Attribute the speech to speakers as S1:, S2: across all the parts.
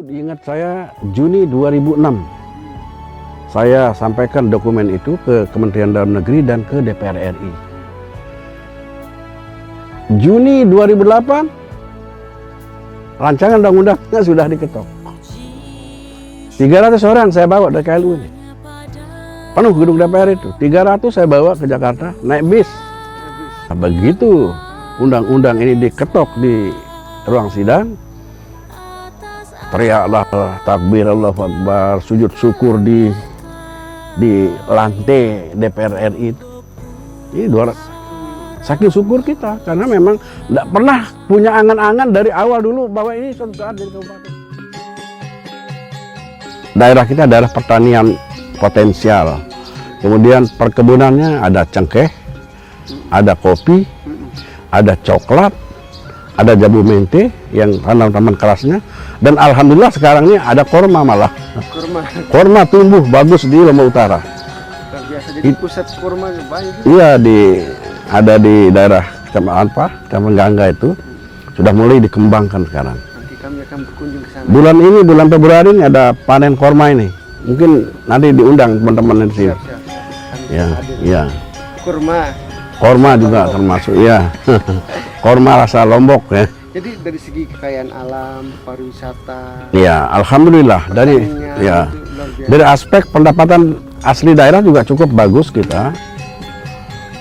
S1: Itu diingat saya Juni 2006. Saya sampaikan dokumen itu ke Kementerian Dalam Negeri dan ke DPR RI. Juni 2008, rancangan undang-undangnya sudah diketok. 300 orang saya bawa dari KLU ini. Penuh gedung DPR itu. 300 saya bawa ke Jakarta, naik bis. Nah, begitu undang-undang ini diketok di ruang sidang, teriaklah takbir Allahu Akbar, sujud syukur di lantai DPR RI itu. Ini 200. Saking syukur kita, karena memang tidak pernah punya angan-angan dari awal dulu bahwa ini suatu saat jadi kabupaten. Daerah kita daerah pertanian potensial. Kemudian perkebunannya ada cengkeh, ada kopi, ada coklat, ada jabu mente yang tanaman kerasnya, dan alhamdulillah sekarang ini ada korma malah. Korma tumbuh bagus di Lombok Utara.
S2: Biasa jadi pusat korma banyak.
S1: Iya, ada di daerah Kecamatan Gangga itu sudah mulai dikembangkan sekarang.
S2: Nanti kami akan berkunjung ke sana.
S1: Bulan Februari ini ada panen korma ini. Mungkin nanti diundang teman-teman di sini. Ya. Korma juga termasuk ya. Korma rasa Lombok ya.
S2: Jadi dari segi kekayaan alam, pariwisata.
S1: Ya, alhamdulillah dari aspek pendapatan asli daerah juga cukup bagus kita.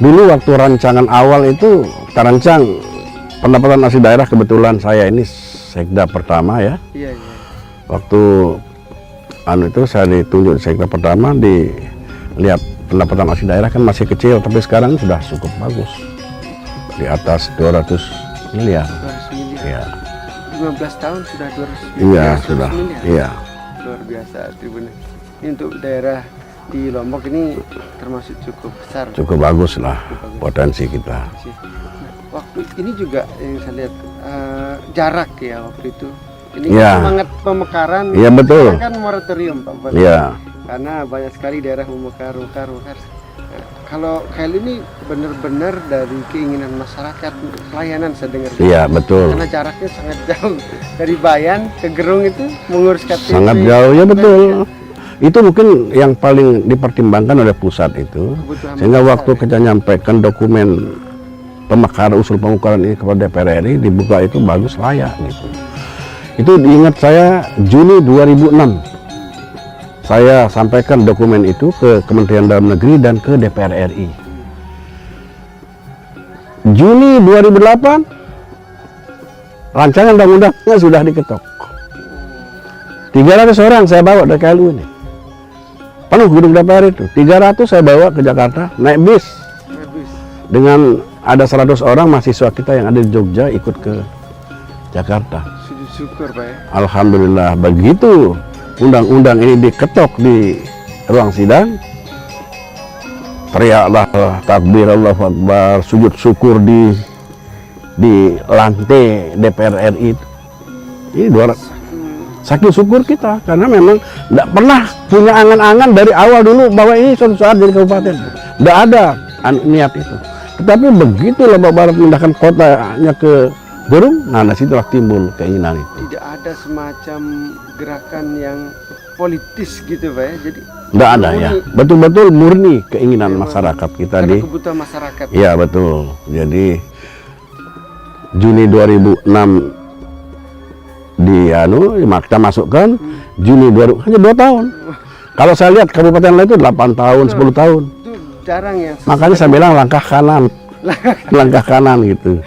S1: Dulu waktu rancangan awal itu terancang pendapatan asli daerah, kebetulan saya ini sekda pertama ya.
S2: Iya.
S1: Waktu itu saya ditunjuk sekda pertama, dilihat pendapatan asli daerah kan masih kecil, tapi sekarang sudah cukup bagus. Di atas 200 miliar.
S2: 200 miliar.
S1: Iya.
S2: 15 tahun sudah 200 miliar.
S1: Iya, sudah.
S2: Miliar.
S1: Iya.
S2: Luar biasa Tribun. Ini untuk daerah di Lombok ini termasuk cukup besar.
S1: Cukup bagus lah potensi kita.
S2: Nah, waktu ini juga yang saya lihat jarak ya waktu itu. Ini semangat pemekaran.
S1: Iya betul.
S2: Kan moratorium Pak.
S1: Iya.
S2: Karena banyak sekali daerah memekar. Nah, kalau kali ini benar-benar dari keinginan masyarakat untuk pelayanan saya dengar.
S1: Iya betul.
S2: Karena jaraknya sangat jauh dari Bayan ke Gerung itu mengurus KTP.
S1: Sangat jauh ya betul. Itu mungkin yang paling dipertimbangkan oleh pusat itu, sehingga waktu kita nyampaikan dokumen usul pemekaran ini kepada DPR RI dibuka itu bagus, layak gitu. Itu diingat saya Juni 2006. Saya sampaikan dokumen itu ke Kementerian Dalam Negeri dan ke DPR RI. Juni 2008 rancangan undang-undangnya sudah diketok. 300 orang saya bawa dari KLU ini. Penuh gedung DPR itu. 300 saya bawa ke Jakarta, naik bis. Dengan ada 100 orang mahasiswa kita yang ada di Jogja ikut ke Jakarta.
S2: Sujud syukur Pak ya.
S1: Alhamdulillah, begitu undang-undang ini diketok di ruang sidang, teriaklah takbir Allahu Akbar, sujud syukur di lantai DPR RI itu. Ini 200. Saking syukur kita, karena memang tidak pernah punya angan-angan dari awal dulu bahwa ini suatu saat jadi kabupaten. Tidak ada niat itu. Tetapi begitu Lombok Barat memindahkan kotanya ke Gerung, nah disitulah timbul keinginan itu.
S2: Tidak ada semacam gerakan yang politis gitu Pak ya. Jadi
S1: tidak ada ya. Betul-betul murni keinginan masyarakat kita
S2: di kebutuhan masyarakat.
S1: Iya betul. Jadi Juni 2006 kita masukkan, Juni 2000 hanya 2 tahun. Kalau saya lihat kabupaten lain itu 8 tahun, 10 tahun.
S2: Itu jarang ya.
S1: Makanya saya bilang langkah kanan. Langkah kanan gitu.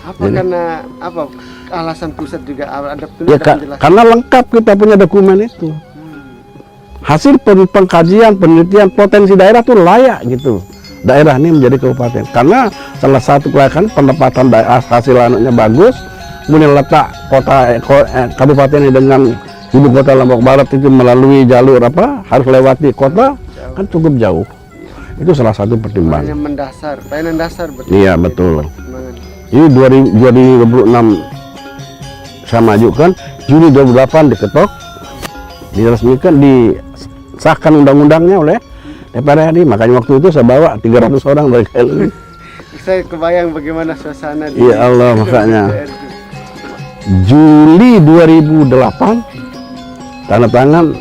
S2: Apa jadi, karena apa alasan pusat juga ada
S1: ya, karena lengkap kita punya dokumen itu. Hasil pengkajian, penelitian potensi daerah itu layak gitu. Daerah ini menjadi kabupaten. Karena salah satu kelayakan pendapatan hasil anaknya bagus. Kemudian letak kabupaten ini dengan ibu kota Lombok Barat itu melalui jalur harus lewati kota kan cukup jauh. Itu salah satu pertimbangan.
S2: Pelayanan dasar betul.
S1: Iya betul. Ini 2026 saya majukan, Juni 2008 diketok, diresmikan, disahkan undang-undangnya oleh DPR RI. Makanya waktu itu saya bawa 300 orang dari KLU.
S2: Saya kebayang bagaimana suasana
S1: di Allah makanya. Juli 2008 tanda tangan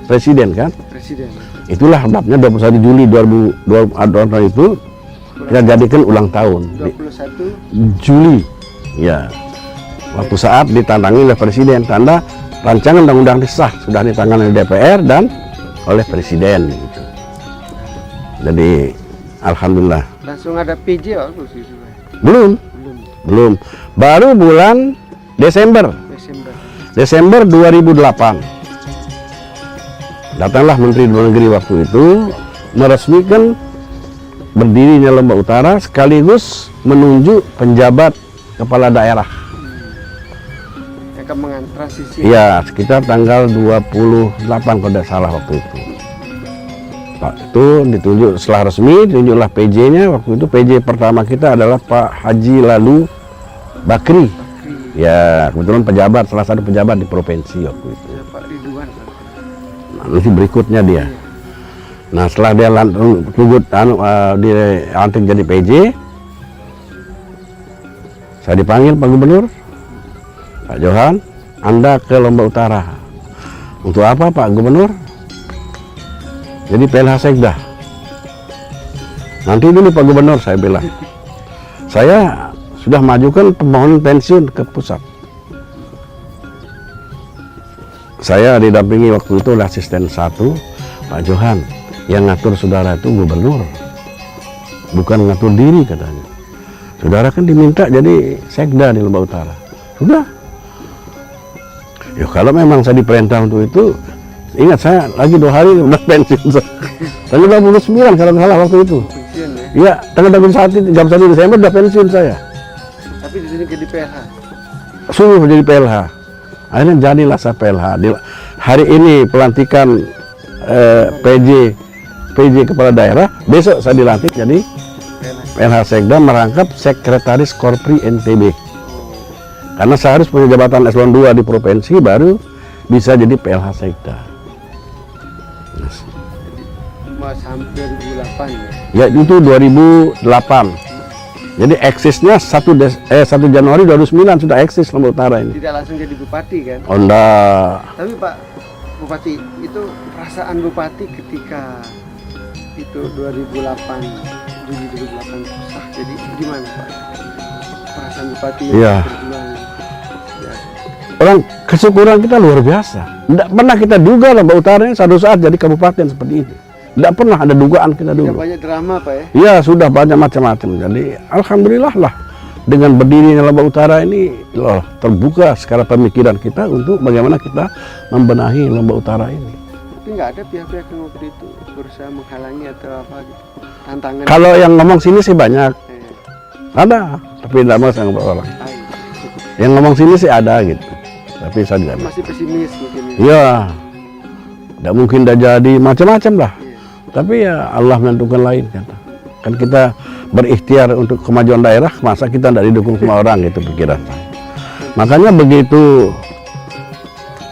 S1: presiden kan.
S2: Presiden.
S1: Itulah sebabnya 21 Juli 2020 itu kita jadikan ulang tahun.
S2: 21
S1: Juli. Ya. Waktu saat ditandangi oleh presiden, tanda rancangan undang-undang disah sudah ditangani oleh DPR dan oleh presiden gitu. Jadi alhamdulillah.
S2: langsung ada PJ waktu itu.
S1: Belum.
S2: Belum.
S1: Baru bulan Desember. Desember 2008. Datanglah Menteri Luar Negeri waktu itu meresmikan berdirinya Lombok Utara sekaligus menunjuk penjabat kepala daerah.
S2: Yang akan mentransisi.
S1: Iya, sekitar tanggal 28 kalau tidak salah waktu itu. Pak itu ditunjuk setelah resmi, ditunjuklah PJ-nya. Waktu itu PJ pertama kita adalah Pak Haji Lalu Bakri. Ya, kebetulan pejabat, salah satu pejabat di provinsi waktu itu.
S2: Ya, Pak Ridwan.
S1: Nanti berikutnya dia. Nah, setelah dia dilantik jadi PJ, saya dipanggil Pak Gubernur, Pak Johan, Anda ke Lombok Utara. Untuk apa Pak Gubernur? Jadi PLH Sekda. Nanti dulu Pak Gubernur, saya bilang. Saya sudah majukan permohonan pensiun ke pusat. Saya didampingi waktu itu oleh asisten 1, Pak Johan. Yang ngatur saudara itu gubernur, bukan ngatur diri katanya. Saudara kan diminta jadi sekda di Lombok Utara. Sudah. Ya kalau memang saya diperintah untuk itu, ingat saya lagi 2 hari udah pensiun. Tanggal 29 kalau nggak salah waktu itu.
S2: Pensiun ya.
S1: Iya, tanggal 21 jam 1 Desember udah pensiun saya.
S2: Tapi di sini jadi PLH.
S1: Suruh jadi PLH. Akhirnya jadilah saya PLH. Hari ini pelantikan PJ kepala daerah, besok saya dilantik jadi PLH Sekda merangkap Sekretaris Korpri NTB. Karena saya harus punya jabatan eselon 2 di provinsi baru bisa jadi PLH Sekda.
S2: Sampai 2008 ya.
S1: Ya itu 2008. Jadi eksisnya 1 Januari 2009 sudah eksis Lombok Utara ini.
S2: Tidak langsung jadi bupati kan?
S1: Oh enggak.
S2: Tapi Pak Bupati, itu perasaan Bupati ketika itu 2008 Juli 2008 sah, jadi gimana Pak? Perasaan Bupati yang
S1: Iya.
S2: berjuang. Ya.
S1: Orang kesyukuran kita luar biasa. Tidak pernah kita duga Lombok Utara ini satu saat jadi kabupaten seperti ini. Tidak pernah ada dugaan kita
S2: Tidak
S1: dulu.
S2: banyak drama Pak ya?
S1: Ya sudah banyak macam-macam. Jadi alhamdulillah lah dengan berdirinya Lombok Utara ini loh, terbuka secara pemikiran kita untuk bagaimana kita membenahi Lombok Utara ini.
S2: Tapi nggak ada pihak-pihak yang waktu itu berusaha menghalangi atau apa gitu? Tantangan.
S1: Kalau yang ngomong sini sih banyak.
S2: Eh,
S1: Ada, tapi tidak mau saya ngobrol orang.
S2: tahu.
S1: Yang ngomong sini sih ada gitu. Tapi saya tidak mau.
S2: Masih pesimis mungkin. Ya.
S1: Iya. Tidak mungkin dah jadi macam-macam lah.
S2: Iya.
S1: Tapi ya Allah menentukan lain kan. Kan kita berikhtiar untuk kemajuan daerah, masa kita tidak didukung sama orang gitu pikiran saya. Makanya begitu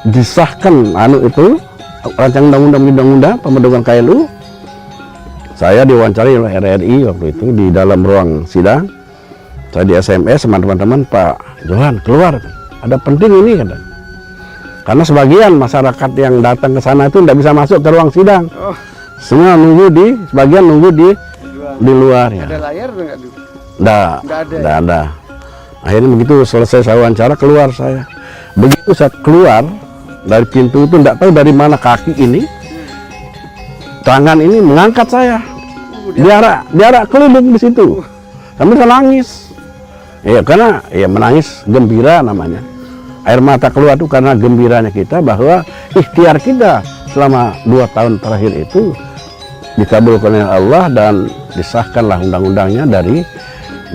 S1: disahkan itu rancangan undang-undang pembentukan KLU, saya diwawancari oleh RRI waktu itu di dalam ruang sidang. Saya di SMS sama teman-teman, Pak Johan keluar, ada penting ini katanya. Karena sebagian masyarakat yang datang ke sana itu tidak bisa masuk ke ruang sidang.
S2: Oh,
S1: Semua nunggu sebagian nunggu di luar ya.
S2: ada layar enggak dulu?
S1: Nggak ada. Akhirnya begitu selesai saya wawancara, keluar saya. Begitu saya keluar dari pintu itu, tidak tahu dari mana kaki ini, tangan ini mengangkat saya. Diarak keliling di situ. Sambil saya nangis. Ya karena ya menangis gembira namanya. Air mata keluar itu karena gembiranya kita bahwa ikhtiar kita selama 2 tahun terakhir itu dikabulkan oleh Allah dan disahkanlah undang-undangnya dari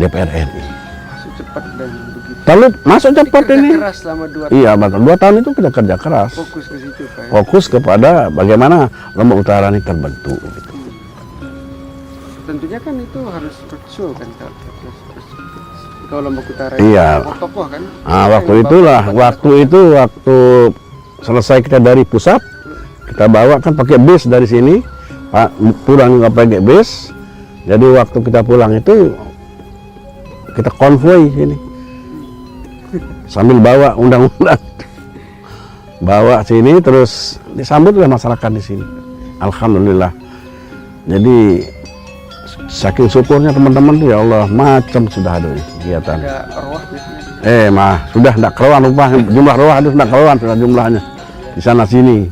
S1: DPR RI.
S2: Masuk cepat dan begitu.
S1: Lalu masuk cepat
S2: Kerja
S1: ini.
S2: keras selama 2 tahun.
S1: Iya betul. 2 tahun itu kita kerja keras.
S2: Fokus ke situ Pak. Ya.
S1: Fokus kepada bagaimana Lombok Utara ini terbentuk. Gitu.
S2: Tentunya kan itu harus roadshow kan kalau Lombok Utara
S1: Iya.
S2: tokoh kan.
S1: Nah, waktu selesai kita dari pusat, kita bawa kan pakai bis dari sini, Pak pulang nggak pakai bis. Jadi waktu kita pulang itu kita konvoi sini, sambil bawa undang-undang bawa sini terus disambut oleh masyarakat di sini. Alhamdulillah. Jadi saking syukurnya teman-teman tuh, ya Allah, macam sudah ada kegiatan.
S2: Ada roh biasanya.
S1: Sudah tidak keruan rupanya, jumlah roh itu sudah keruan sudah jumlahnya di sana sini.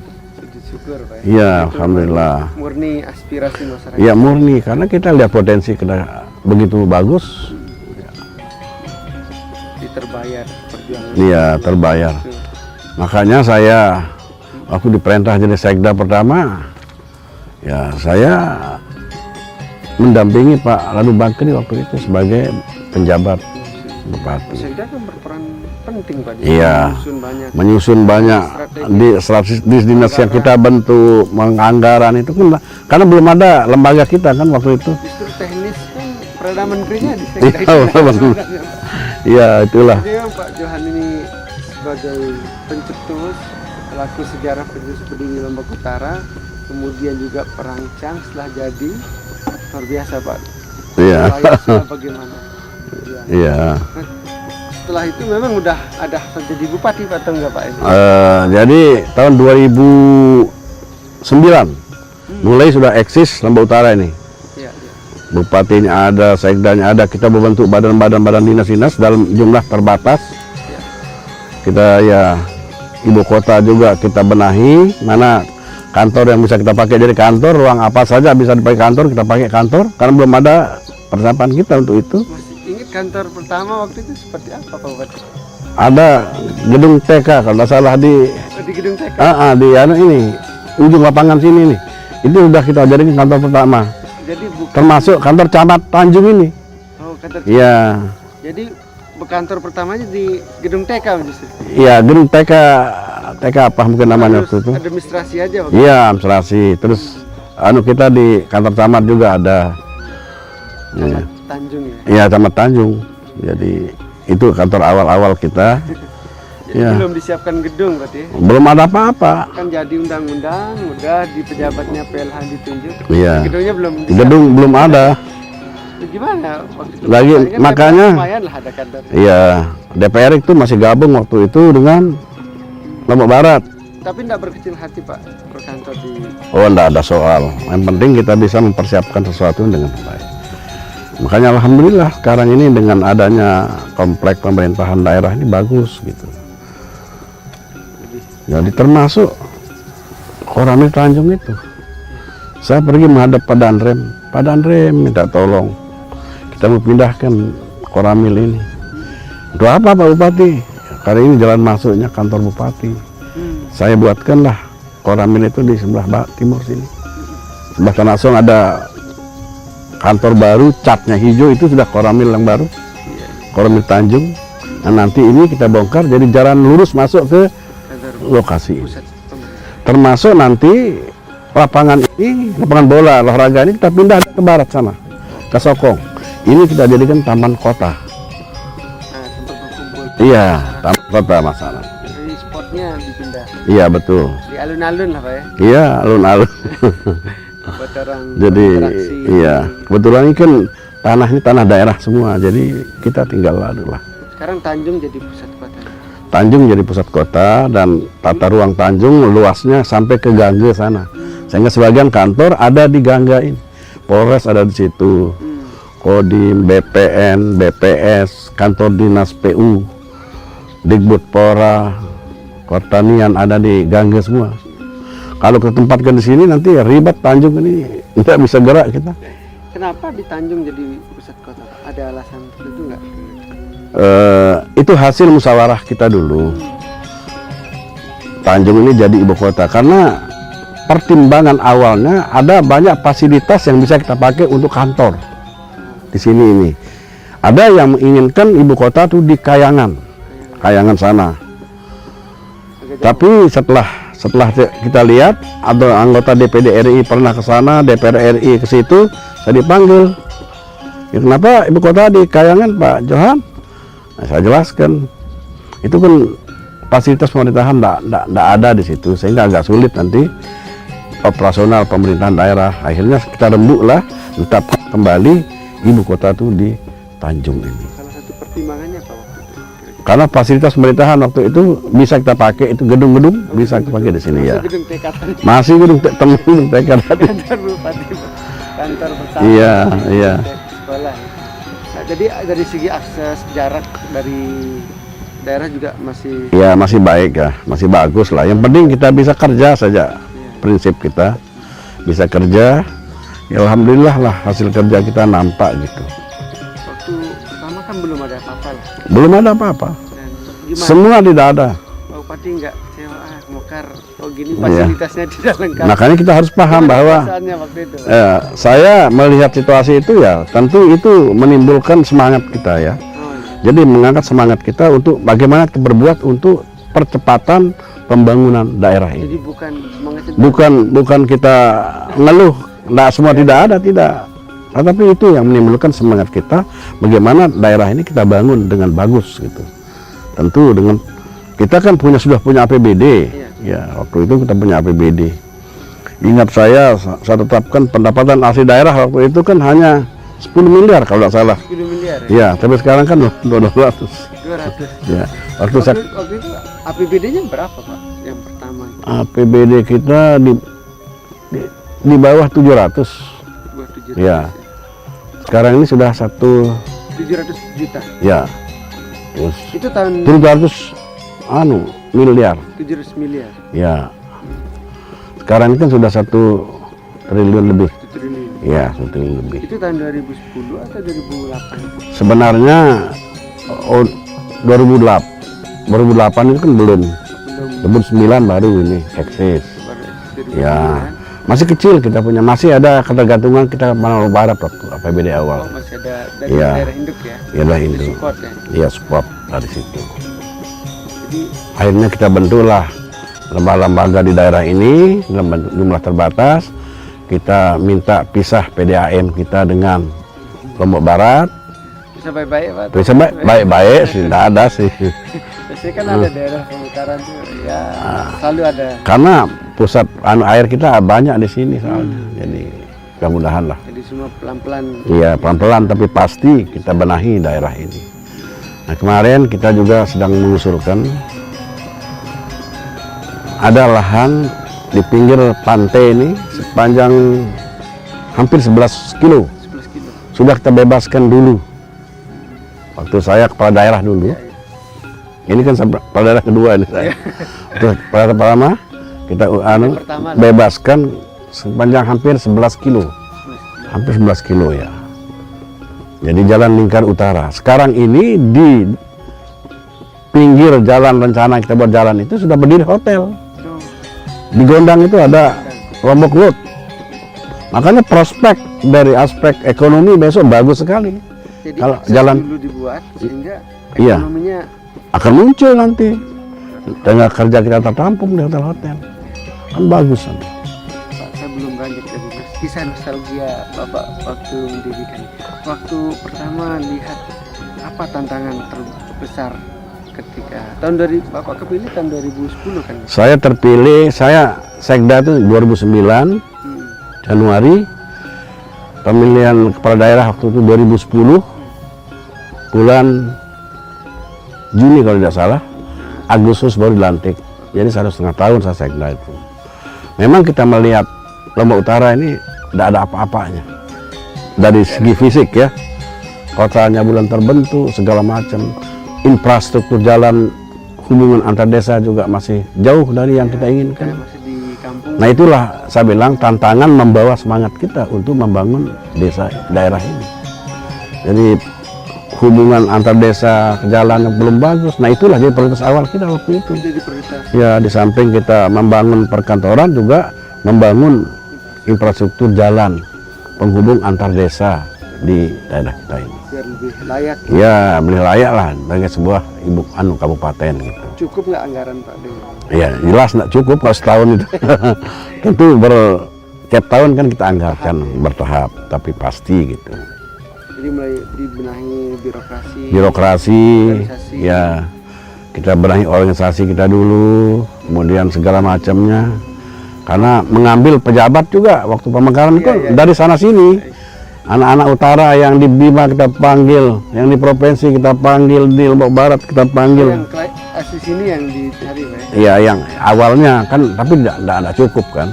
S2: Syukur Pak.
S1: Iya, alhamdulillah.
S2: Murni aspirasi masyarakat.
S1: Iya murni, karena kita lihat potensi kita begitu bagus.
S2: Jadi terbayar perjuangan.
S1: Iya, terbayar.
S2: Itu.
S1: Makanya saya waktu diperintah jadi sekda pertama, ya saya mendampingi Pak Ladu Bakri waktu itu sebagai penjabat bupati.
S2: Sekda kan berperan penting Pak.
S1: Iya.
S2: Menyusun banyak
S1: Menyusun banyak di dinas yang kita bentuk, menganggaran itu kan, karena belum ada lembaga kita kan waktu itu.
S2: Justru teknis kan Perdana Menterinya di Sekda.
S1: Iya, itulah.
S2: Jadi memang Pak Johan ini sebagai pencetus, pelaku sejarah pencetus Peduli Lombok Utara, kemudian juga perancang setelah jadi, luar biasa Pak.
S1: Iya.
S2: Layaknya bagaimana?
S1: Iya.
S2: Nah, setelah itu memang udah ada jadi bupati Pak atau enggak Pak?
S1: Jadi tahun 2009 mulai sudah eksis Lombok Utara ini.
S2: Iya.
S1: Bupatinya ada, sekdanya ada, kita membentuk badan dinas-dinas dalam jumlah terbatas. Kita ya ibu kota juga kita benahi, mana kantor yang bisa kita pakai jadi kantor, ruang apa saja bisa dipakai kantor, kita pakai kantor, karena belum ada persiapan kita untuk itu.
S2: Masih ingat kantor pertama waktu itu seperti apa Pak Bupati?
S1: Ada gedung TK kalau nggak salah di
S2: Di gedung TK.
S1: di ini ujung lapangan sini nih. Itu udah kita jadikan kantor pertama.
S2: Jadi bukan,
S1: Termasuk kantor camat Tanjung ini.
S2: oh, kantor.
S1: Iya.
S2: Jadi kantor pertamanya di gedung TK justru.
S1: Iya, gedung TK apa mungkin namanya waktu itu.
S2: Administrasi aja waktu
S1: Iya, administrasi. Terus kita di kantor camat juga ada.
S2: Camat Tanjung ya.
S1: Iya, camat Tanjung. Jadi itu kantor awal-awal kita.
S2: Jadi
S1: Iya.
S2: belum disiapkan gedung berarti.
S1: Belum ada apa-apa.
S2: Kan jadi undang-undang, udah di pejabatnya PLH ditunjuk.
S1: Iya.
S2: Gedungnya belum disiapkan.
S1: Gedung belum ada.
S2: Gimana waktu itu?
S1: Lagi,
S2: Tadi kan
S1: makanya
S2: lumayan lah ada kantor.
S1: iya, DPR itu masih gabung waktu itu dengan Lombok Barat.
S2: Tapi tidak berkecil hati Pak berkantor di.
S1: Oh, enggak ada soal. Yang penting kita bisa mempersiapkan sesuatu dengan baik. Makanya alhamdulillah sekarang ini dengan adanya komplek pemerintahan daerah ini bagus gitu. Jadi termasuk Koramil Tanjung itu. Saya pergi menghadap Pak Danrem. Pak Danrem minta tolong. Kita mau pindahkan Koramil ini. Untuk apa Pak Bupati? Karena ini jalan masuknya kantor Bupati. Saya buatkanlah Koramil itu di sebelah timur sini. Bahkan langsung ada kantor baru, catnya hijau, itu sudah Koramil yang baru. Koramil Tanjung. Nah, nanti ini kita bongkar jadi jalan lurus masuk ke
S2: Kantor
S1: lokasi.
S2: pusat pemerintah.
S1: Termasuk nanti lapangan ini, lapangan bola olahraga ini kita pindah ke barat sana, ke Sokong. Ini kita jadikan taman kota.
S2: Nah, tempat berkumpul.
S1: Iya, taman kota masalah.
S2: Jadi spotnya dipindah
S1: Iya betul.
S2: di alun-alun lah Pak ya.
S1: Iya, alun-alun.
S2: Buat orang
S1: Jadi
S2: berinteraksi.
S1: iya, kebetulan ini kan tanah ini tanah daerah semua. Jadi kita tinggal lalu lah.
S2: Sekarang Tanjung jadi pusat kota.
S1: Tanjung jadi pusat kota dan tata ruang Tanjung luasnya sampai ke Gangga sana. Sehingga sebagian kantor ada di Gangga ini. Polres ada di situ. Kodim, BPN, BPS, kantor dinas PU, Digbudpora, Pertanian ada di Gangga semua. Kalau kita tempatkan di sini nanti ribet Tanjung ini tidak bisa gerak kita.
S2: Kenapa di Tanjung jadi pusat kota Pak? Ada alasan tertentu nggak?
S1: Itu hasil musyawarah kita dulu. Tanjung ini jadi ibu kota karena pertimbangan awalnya ada banyak fasilitas yang bisa kita pakai untuk kantor di sini ini. Ada yang menginginkan ibu kota itu di Kayangan sana. Tapi setelah kita lihat ada anggota DPD RI pernah ke sana, DPR RI ke situ, saya dipanggil. Ya, kenapa ibu kota di Kayangan Pak Johan? Nah, saya jelaskan, itu kan fasilitas pemerintahan tidak ada di situ, sehingga agak sulit nanti operasional pemerintahan daerah. Akhirnya kita rembuk lah, tetapkan kembali ibu kota itu di Tanjung ini.
S2: Salah satu pertimbangannya apa waktu itu? Kira-kira?
S1: Karena fasilitas pemerintahan waktu itu bisa kita pakai, itu gedung-gedung bisa kita pakai di sini ya.
S2: Gedung TK tadi.
S1: Masih gedung TK tadi.
S2: Kantor bupati, kantor bersama.
S1: Iya, iya.
S2: Sekolah. Nah, jadi dari segi akses jarak dari daerah juga masih.
S1: Ya masih baik ya, masih bagus lah. Yang penting kita bisa kerja saja. Prinsip kita bisa kerja. Ya, alhamdulillah lah hasil kerja kita nampak gitu.
S2: Waktu pertama kan belum ada apa-apa lah.
S1: Belum ada apa-apa.
S2: Dan gimana?
S1: Semua tidak ada.
S2: Pak Bupati nggak kecewa, Mokar, oh gini fasilitasnya tidak lengkap.
S1: Makanya kita harus paham
S2: Gimana
S1: bahwa
S2: perasaannya waktu itu?
S1: saya melihat situasi itu ya tentu itu menimbulkan semangat kita ya.
S2: Oh, iya.
S1: Jadi mengangkat semangat kita untuk bagaimana kita berbuat untuk percepatan pembangunan daerah
S2: Jadi
S1: ini.
S2: bukan semangatnya.
S1: Bukan kita ngeluh, nggak semua tidak ada, tidak. Tetapi itu yang menimbulkan semangat kita bagaimana daerah ini kita bangun dengan bagus gitu. Tentu dengan kita kan sudah punya APBD.
S2: Iya.
S1: Ya, waktu itu kita punya APBD. Ingat saya tetapkan pendapatan asli daerah waktu itu kan hanya 10 miliar kalau tidak salah.
S2: 10 miliar ya?
S1: Ya, tapi sekarang kan 200.
S2: 200.
S1: Ya, waktu
S2: Waktu itu APBD-nya berapa Pak? Yang pertama
S1: APBD kita di bawah 700.
S2: buat 700
S1: Ya. Sekarang ini sudah
S2: 700 juta.
S1: ya. Terus
S2: Itu tahun
S1: 700 miliar.
S2: 700 miliar.
S1: Ya. Sekarang ini kan sudah 1 triliun lebih.
S2: 1 triliun.
S1: Ya, 1 triliun lebih.
S2: Itu tahun 2010 atau 2008?
S1: Sebenarnya 2008 itu kan belum.
S2: Belum
S1: 2009 baru ini eksis.
S2: baru 2009.
S1: Ya. Masih kecil kita punya, masih ada ketergantungan kita Manado Barat waktu APBD
S2: Oh,
S1: awal.
S2: masih ada dari
S1: Iya.
S2: daerah induk ya?
S1: Ya lah
S2: Di
S1: itu.
S2: support ya?
S1: Ya support dari situ.
S2: Jadi
S1: Akhirnya kita bentuklah lembaga-lembaga di daerah ini dalam jumlah terbatas. Kita minta pisah PDAM kita dengan Lombok Barat.
S2: bisa baik-baik Pak?
S1: Bisa baik-baik sih, tidak ada sih.
S2: Biasanya kan ada daerah pemekaran tuh ya selalu ada.
S1: Karena pusat air kita banyak di sini soalnya. Jadi mudah-mudahan lah.
S2: Jadi semua pelan-pelan.
S1: Iya pelan-pelan tapi pasti kita benahi daerah ini. Nah kemarin kita juga sedang mengusulkan ada lahan di pinggir pantai ini sepanjang hampir 11 kilo.
S2: 11 kilo.
S1: Sudah kita bebaskan dulu. Waktu saya kepala daerah dulu.
S2: Ya, ya.
S1: Ini kan kepala daerah kedua ini saya. Terus kepala pertama kita
S2: pertama lah.
S1: bebaskan sepanjang hampir 11 kilo. Hampir 11 kilo ya. Jadi jalan Lingkar Utara. Sekarang ini di pinggir jalan rencana kita buat jalan itu sudah berdiri hotel.
S2: Tuh,
S1: Di Gondang itu ada Lombok Road. Makanya prospek dari aspek ekonomi besok bagus sekali.
S2: jadi
S1: Kalau
S2: akses
S1: jalan
S2: dulu dibuat sehingga
S1: Iya.
S2: ekonominya
S1: akan muncul nanti. Dengan kerja kita tertampung di hotel-hotel. Kan bagus nanti.
S2: Pak, saya belum lanjut lagi Mas. Kisah nostalgia Bapak waktu mendirikan. Waktu pertama lihat apa tantangan terbesar ketika tahun dari Bapak kepilih tahun 2010 kan?
S1: Saya terpilih, saya sekda itu 2009 Januari. Pemilihan kepala daerah waktu itu 2010 bulan Juni kalau tidak salah. Agustus baru dilantik. Jadi 1,5 tahun saya sekda itu. Memang kita melihat Lombok Utara ini tidak ada apa-apanya dari segi fisik ya. Kotanya belum terbentuk segala macam. Infrastruktur jalan hubungan antar desa juga masih jauh dari yang kita inginkan.
S2: Masih di kampung.
S1: Nah itulah saya bilang tantangan membawa semangat kita untuk membangun desa daerah ini. Jadi hubungan antar desa jalan yang belum bagus. Nah itulah jadi prioritas awal kita waktu itu.
S2: Jadi prioritas.
S1: Ya di samping kita membangun perkantoran juga membangun infrastruktur jalan penghubung antar desa di daerah kita ini.
S2: Biar lebih layak.
S1: Ya lebih layak lah sebagai sebuah ibu kabupaten gitu.
S2: Cukup nggak anggaran Pak dengan?
S1: Ya jelas nggak cukup kalau setahun itu. Tentu tiap tahun kan kita anggarkan bertahap, tapi pasti gitu.
S2: Jadi mulai dibenahi birokrasi. organisasi.
S1: Ya kita benahi organisasi kita dulu, kemudian segala macamnya. Karena mengambil pejabat juga waktu pemekaran itu
S2: Iya.
S1: dari sana sini. Anak-anak utara yang di Bima kita panggil, yang di provinsi kita panggil, di Lombok Barat kita panggil.
S2: Yang asli sini yang dicari, Pak.
S1: Iya, yang awalnya kan, tapi tidak ada cukup kan.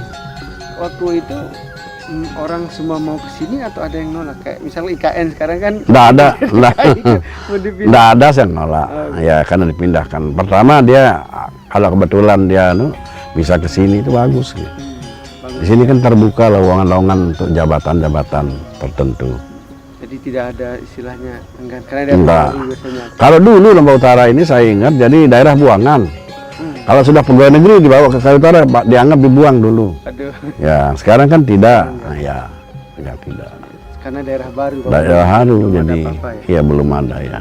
S2: Waktu itu orang semua mau ke sini atau ada yang nolak? Kayak misalnya IKN sekarang kan
S1: Tidak ada,
S2: mau dipindah.
S1: tidak ada yang nolak. Ya karena dipindahkan. Pertama dia kalau kebetulan dia bisa ke sini itu bagus. Gitu. Di sini kan terbuka lowongan-lowongan untuk jabatan-jabatan tertentu.
S2: Jadi tidak ada istilahnya enggan karena dia
S1: Enggak.
S2: baru biasanya.
S1: Kalau dulu Lombok Utara ini saya ingat jadi daerah buangan. Kalau sudah pegawai negeri dibawa ke Kalimantan Utara dianggap dibuang dulu.
S2: Aduh.
S1: Ya sekarang kan tidak. Nah, ya tidak.
S2: Karena daerah baru. Pak.
S1: Daerah baru
S2: Belum ada
S1: jadi
S2: apa-apa ya.
S1: ya belum ada ya.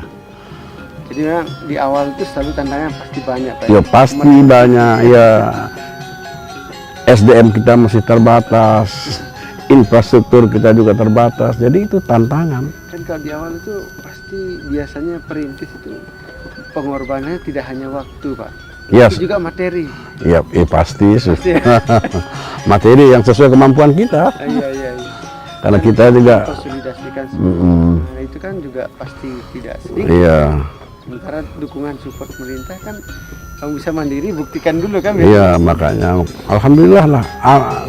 S2: Jadi memang di awal itu selalu tantangan pasti banyak, Pak.
S1: Ya pasti banyak ya. SDM kita masih terbatas, infrastruktur kita juga terbatas, jadi itu tantangan.
S2: Kan kalau di awal itu pasti biasanya perintis itu pengorbanannya tidak hanya waktu, Pak.
S1: Ya,
S2: Itu juga materi.
S1: ya pasti.
S2: Pasti.
S1: Materi yang sesuai kemampuan kita,
S2: Iya.
S1: karena kita juga,
S2: konsolidasikan semua. Nah, itu kan juga pasti tidak sedikit.
S1: iya,
S2: Sementara dukungan support pemerintah kan kamu bisa mandiri, buktikan dulu kan ya.
S1: iya makanya, alhamdulillah lah.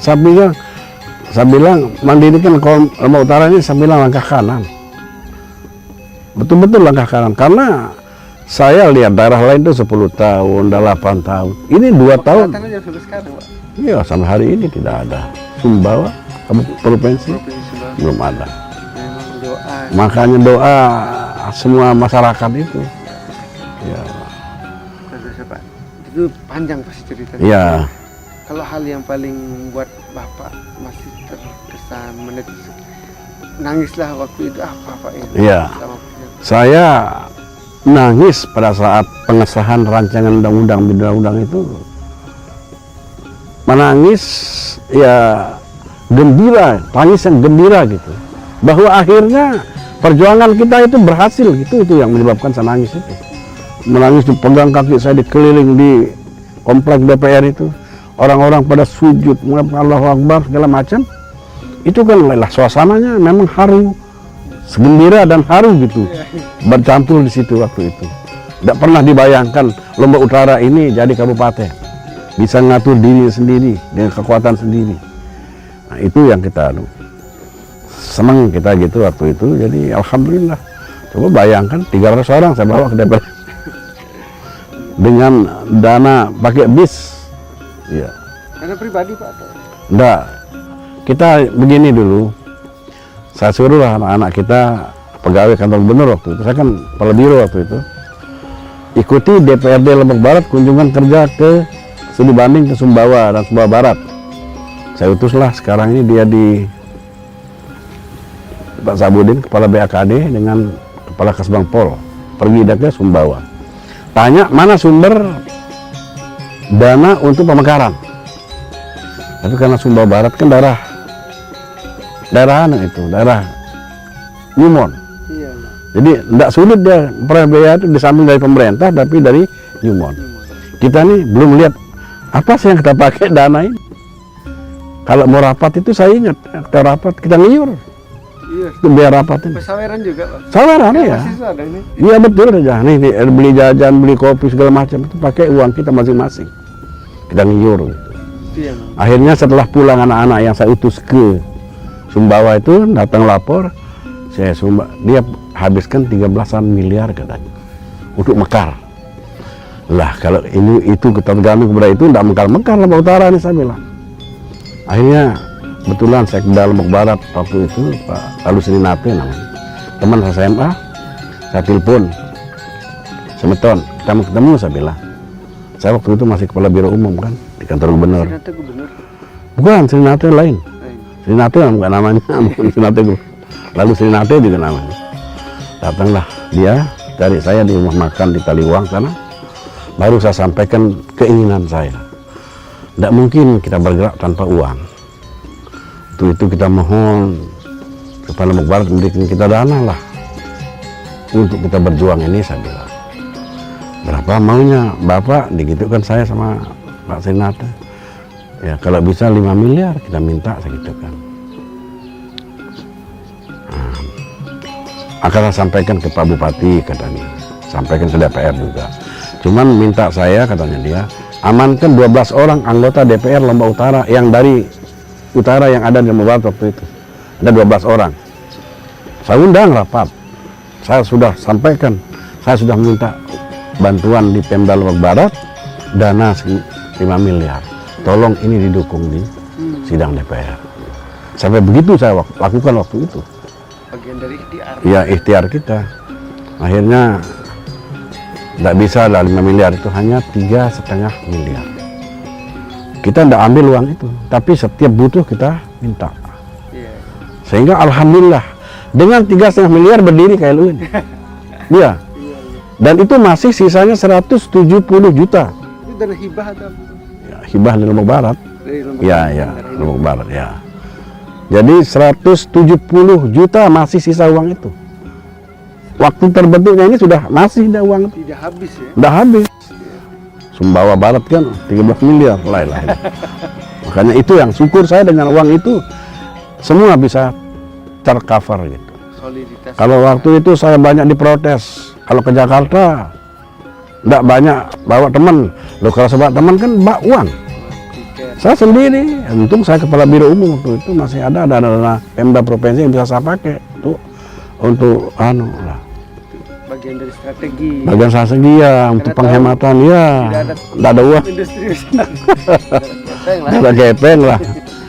S1: Saya bilang mandiri kan kalau Lombok Utara ini saya bilang langkah kanan, betul-betul langkah kanan, karena saya lihat daerah lain itu 10 tahun, 8 tahun. Ini 2 tahun.
S2: Datang aja sampai sekarang, Pak.
S1: Iya, sampai hari ini tidak ada. Sumbawa, provinsi,
S2: Provinsi Sumbawa.
S1: belum ada.
S2: Memang doa.
S1: Makanya doa semua masyarakat itu. Ya,
S2: Terus, Pak. Itu panjang pasti ceritanya.
S1: ya,
S2: Kalau hal yang paling membuat Bapak masih terkesan menetes, nangislah waktu itu apa Pak ini?
S1: Iya.
S2: Sama Pak.
S1: saya nangis pada saat pengesahan rancangan undang-undang itu. Menangis, ya gembira, tangis yang gembira gitu. Bahwa akhirnya perjuangan kita itu berhasil gitu, itu yang menyebabkan saya nangis itu. Menangis dipegang kaki saya dikeliling di komplek DPR itu. Orang-orang pada sujud, Allahu Akbar segala macam. Itu kan lelah suasananya memang haru, gembira dan haru gitu. Bercampur di situ waktu itu. Tidak pernah dibayangkan Lombok Utara ini jadi kabupaten. Bisa ngatur diri sendiri dengan kekuatan sendiri. Nah, itu yang kita senang kita gitu waktu itu. Jadi alhamdulillah. Coba bayangkan 300 orang saya bawa ke DPR. Dengan dana pakai bis. Ya.
S2: Karena pribadi Pak atau?
S1: Enggak. Kita begini dulu. Saya suruh anak-anak kita pegawai kantor gubernur waktu itu. Saya kan kepala biro waktu itu. Ikuti DPRD Lombok Barat kunjungan kerja ke studi banding ke Sumbawa dan Sumbawa Barat. Saya utuslah sekarang ini dia di Pak Sabudin, kepala BAKD dengan kepala Kasbang Pol, pergi ke Sumbawa. Tanya mana sumber dana untuk pemekaran. Tapi karena Sumbawa Barat kan daerah Newmont.
S2: Iya.
S1: Jadi tidak sulit dia biaya itu disamping dari pemerintah tapi dari Newmont. Kita nih belum lihat apa sih yang kita pakai dana ini. Kalau mau rapat itu saya ingat kita rapat kita ngiyur.
S2: Iya.
S1: Itu biar rapat ini.
S2: Pesaweran juga Pak.
S1: Saweran ya.
S2: Mahasiswa ada nih.
S1: Iya betul aja. Nih beli jajan, beli kopi segala macam itu pakai uang kita masing-masing. Kita ngiyur gitu.
S2: Iya.
S1: Akhirnya setelah pulang anak-anak yang saya utus ke Sumbawa itu datang lapor, dia habiskan 13-an miliar katanya untuk mekar. Lah kalau ini itu kita tergantung kepada itu tidak mekar-mekar Lombok Utara nih saya bilang. Akhirnya kebetulan Sekda Lombok Barat waktu itu Pak Alusri Nate namanya, teman SMA, saya telepon, Semeton, kita mau ketemu saya bilang. Saya waktu itu masih kepala biro umum kan di kantor gubernur.
S2: Ternyata gubernur.
S1: Bukan, Srinate lain.
S2: Lain.
S1: Srinate bukan namanya, Srinate itu. Lalu Srinate juga namanya. Datanglah dia cari saya di rumah makan di Taliwang sana. Baru saya sampaikan keinginan saya. Tidak mungkin kita bergerak tanpa uang. Untuk itu kita mohon kepada Lombok Barat memberikan kita dana lah untuk kita berjuang ini, saya bilang. Berapa maunya Bapak, digitukan saya sama Pak Srinate. Ya kalau bisa 5 miliar kita minta, saya gitu kan. Nah, akan saya sampaikan ke Pak Bupati, katanya, sampaikan ke DPR juga. Cuman minta saya, katanya dia, amankan 12 orang anggota DPR Lombok Utara yang dari utara yang ada di Lombok Barat waktu itu. Ada 12 orang. Saya undang rapat. Saya sudah sampaikan, saya sudah minta bantuan di Pemda Lombok Barat, dana 5 miliar. Tolong ini didukung di sidang DPR. Sampai begitu saya lakukan waktu itu.
S2: Bagian dari ikhtiar.
S1: Ya, ikhtiar kita. Akhirnya tidak bisa lah 5 miliar itu, hanya 3,5 miliar. Kita tidak ambil uang itu, tapi setiap butuh kita minta.
S2: Iya.
S1: Sehingga alhamdulillah dengan 3,5 miliar berdiri KLU ini. Iya. Dan itu masih sisanya 170 juta.
S2: Itu dana hibah atau apa?
S1: Ya, hibah di Lombok Barat.
S2: Dari Lombok
S1: Ya,
S2: Barat,
S1: ya,
S2: dari
S1: Lombok Barat ya. Jadi 170 juta masih sisa uang itu. Waktu terbentuknya ini sudah masih ada uang itu.
S2: Tidak habis ya.
S1: Udah habis. Sumbawa Barat kan 13 miliar lah. Makanya itu yang syukur saya dengan uang itu semua bisa tercover gitu.
S2: Soliditas.
S1: Kalau waktu itu saya banyak diprotes. Kalau ke Jakarta enggak banyak bawa teman. Loh kalau sebawa teman kan bawa uang.
S2: Tiket.
S1: Saya sendiri. Untung saya kepala biro umum waktu itu masih ada dana Pemda provinsi yang bisa saya pakai tuh untuk lah.
S2: Bagian dari strategi.
S1: Bagian strategi ya untuk
S2: Karena
S1: penghematan ya. Tidak ada uang.
S2: Industri Gepeng lah.
S1: Ada gepeng lah.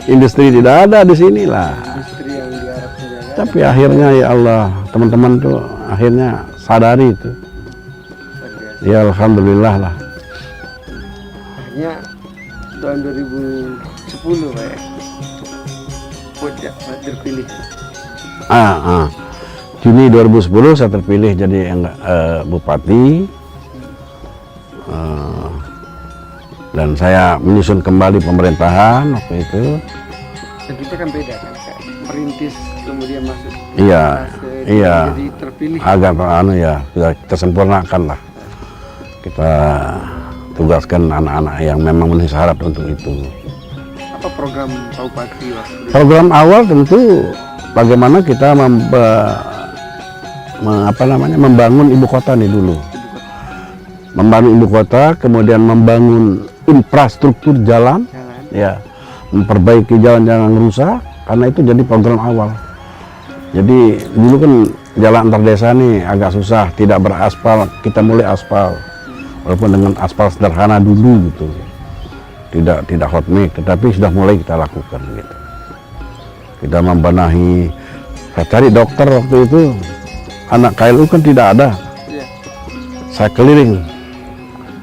S1: Industri tidak ada di sini lah.
S2: Industri yang diharap menjaga.
S1: Tapi akhirnya ya Allah, teman-teman tuh akhirnya sadari itu.
S2: Luar biasa.
S1: Ya alhamdulillah lah.
S2: Akhirnya tahun 2010 Pak ya. Pojak terpilih.
S1: Juni 2010 saya terpilih jadi bupati. Dan saya menyusun kembali pemerintahan waktu itu.
S2: Dan kita kan beda kan, Kak. Merintis kemudian masuk.
S1: Iya,
S2: fase
S1: iya.
S2: Jadi terpilih.
S1: Agak ya, sudah kita sempurnakan lah. Kita tugaskan anak-anak yang memang memenuhi syarat untuk itu.
S2: Apa program Pak Bupati waktu itu?
S1: Program awal tentu bagaimana kita membangun ibu kota nih dulu. Membangun ibu kota, kemudian membangun infrastruktur jalan, ya, memperbaiki jalan-jalan rusak, karena itu jadi program awal. Jadi dulu kan jalan antar desa nih agak susah, tidak beraspal, kita mulai aspal, walaupun dengan aspal sederhana dulu gitu, tidak hot mix, tetapi sudah mulai kita lakukan gitu. Kita membenahi, saya cari dokter waktu itu, anak KLU kan tidak ada, saya keliling,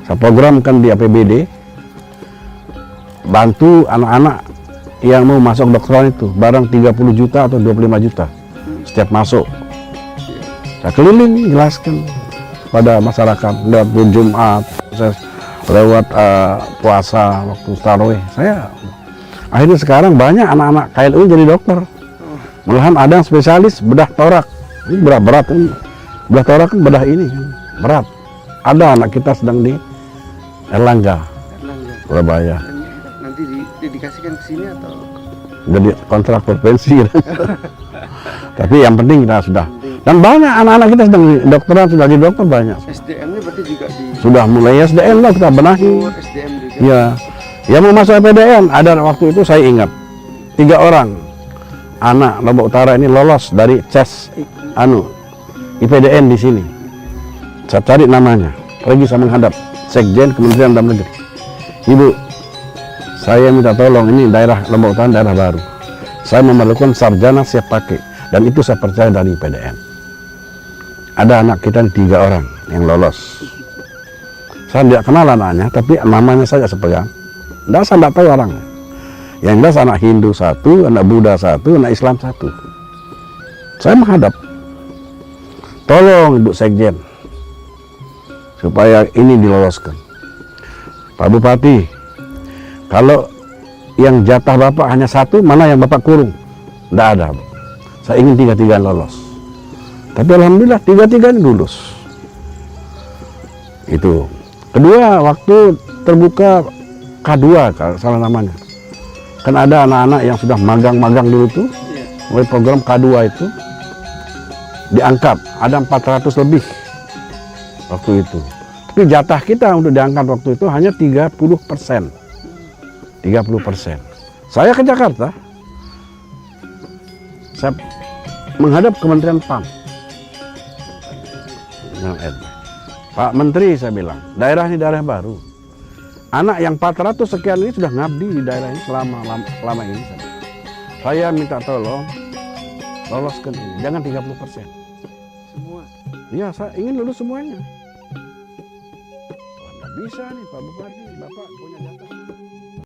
S1: saya programkan di APBD, bantu anak-anak yang mau masuk dokteran itu, barang 30 juta atau 25 juta setiap masuk. Saya keliling jelaskan pada masyarakat lewat Jumat, lewat puasa waktu tarawih. Saya akhirnya sekarang banyak anak-anak KLU jadi dokter. Malahan ada yang spesialis bedah torak. Ini berat ini. Bedah torak kan bedah ini kan berat. Ada anak kita sedang di Erlangga, Surabaya.
S2: Nanti didedikasikan ke sini atau?
S1: Jadi kontraktor pensi. Tapi yang penting kita sudah. Dan banyak anak-anak kita sedang dokteran, sudah jadi dokter banyak.
S2: SDM-nya berarti juga di.
S1: Sudah mulai SDM lah kita benahi.
S2: SDM juga.
S1: Ya, yang mau masuk PDN ada waktu itu saya ingat 3 orang anak Lombok Utara ini lolos dari CES IPDN di sini. Saya cari namanya, pergi saya menghadap Sekjen Kementerian Dalam Negeri. Ibu, saya minta tolong, ini daerah Lombok Utara daerah baru. Saya memerlukan sarjana siap pakai, dan itu saya percaya dari PDN. Ada anak kita 3 orang yang lolos. Saya tidak kenal anaknya, tapi namanya saja sepegang. Saya tidak tahu orangnya. Yang jelas anak Hindu 1, anak Buddha 1, anak Islam 1. Saya menghadap. Tolong Ibu Sekjen, supaya ini diloloskan. Pak Bupati, kalau yang jatah Bapak hanya 1, mana yang Bapak kurung? Tidak ada. Saya ingin 3-3 lolos. Tapi alhamdulillah 3-3 lulus. Itu. Kedua, waktu terbuka K2 kalau salah namanya. Kan ada anak-anak yang sudah magang-magang dulu tuh. Mulai program K2 itu. diangkat, ada 400 lebih waktu itu. Tapi jatah kita untuk diangkat waktu itu hanya 30%. 30%. Saya ke Jakarta, saya menghadap Kementerian PAM. Pak Menteri, saya bilang, daerah ini daerah baru. Anak yang 400 sekian ini sudah ngabdi di daerah ini selama ini. Saya minta tolong loloskan ini, jangan 30%.
S2: Semua.
S1: Iya, saya ingin lulus semuanya. Wah, nggak bisa nih Pak Bupati, Bapak punya jatah.